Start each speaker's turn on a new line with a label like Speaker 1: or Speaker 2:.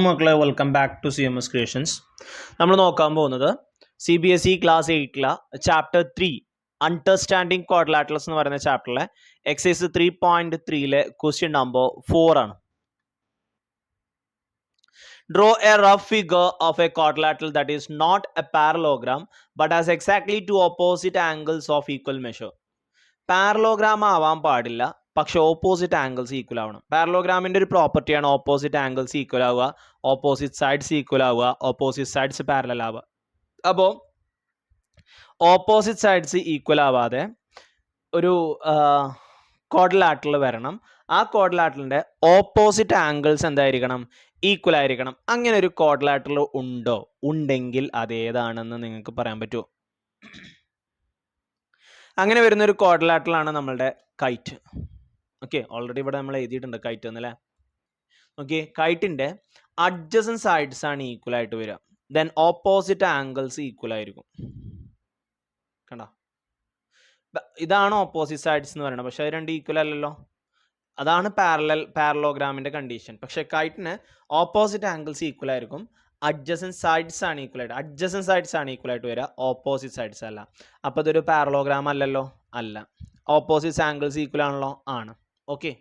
Speaker 1: മക്കളെ, welcome back to CMS creations. നമ്മൾ നോക്കാൻ പോകുന്നത് CBSE class 8 chapter 3 understanding quadrilaterals എന്ന് പറയുന്ന ചാപ്റ്ററിലെ എക്സസൈസ് 3.3 ക്വസ്റ്റ്യൻ നമ്പർ 4 ആണ്. Draw a rough figure of a quadrilateral that is not a parallelogram but has exactly two opposite angles of equal measure. Parallelogram ആവാൻ പാടില്ല, പക്ഷെ opposite angles equal ആവണം. പാരലോഗ്രാമിൻ്റെ ഒരു പ്രോപ്പർട്ടിയാണ് opposite angles equal ആവുക, opposite sides equal ആവുക, opposite sides parallel ആവുക. അപ്പോൾ ഓപ്പോസിറ്റ് സൈഡ്സ് ഈക്വൽ ആവാതെ ഒരു ക്വാഡ്രിലാറ്ററൽ വരണം. ആ ക്വാഡ്രിലാറ്ററലിൻ്റെ ഓപ്പോസിറ്റ് ആംഗിൾസ് എന്തായിരിക്കണം? ഈക്വൽ ആയിരിക്കണം. അങ്ങനെ ഒരു ക്വാഡ്രിലാറ്ററൽ ഉണ്ടോ? ഉണ്ടെങ്കിൽ അതേതാണെന്ന് നിങ്ങൾക്ക് പറയാൻ പറ്റുമോ? അങ്ങനെ വരുന്ന ഒരു ക്വാഡ്രിലാറ്ററൽ ആണ് നമ്മളുടെ കൈറ്റ്. ഓക്കെ, ഓൾറെഡി ഇവിടെ നമ്മൾ എഴുതിയിട്ടുണ്ട് കൈറ്റ് എന്നല്ലേ. ഓക്കെ, കൈറ്റിൻ്റെ അഡ്ജസൻറ്റ് സൈഡ്സ് ആണ് ഈക്വൽ ആയിട്ട് വരിക. ദെൻ ഓപ്പോസിറ്റ് ആംഗിൾസ് ഈക്വൽ ആയിരിക്കും. കണ്ടോ, ഇതാണ് ഓപ്പോസിറ്റ് സൈഡ്സ് എന്ന് പറയുന്നത്. പക്ഷെ അത് രണ്ട് ഈക്വൽ അല്ലല്ലോ. അതാണ് പാരലോഗ്രാമിൻ്റെ കണ്ടീഷൻ. പക്ഷെ കൈറ്റിന് ഓപ്പോസിറ്റ് ആംഗിൾസ് ഈക്വൽ ആയിരിക്കും, അഡ്ജസൻറ്റ് സൈഡ്സ് ആണ് ഈക്വൽ ആയിട്ട്, അഡ്ജസൻറ്റ് സൈഡ്സ് ആണ് ഈക്വൽ ആയിട്ട് വരിക, ഓപ്പോസിറ്റ് സൈഡ്സ് അല്ല. അപ്പോൾ ഇതൊരു പാരലോഗ്രാം അല്ലല്ലോ, അല്ല. ഓപ്പോസിറ്റ് ആംഗിൾസ് ഈക്വൽ ആണല്ലോ, ആണ്. ഓക്കെ,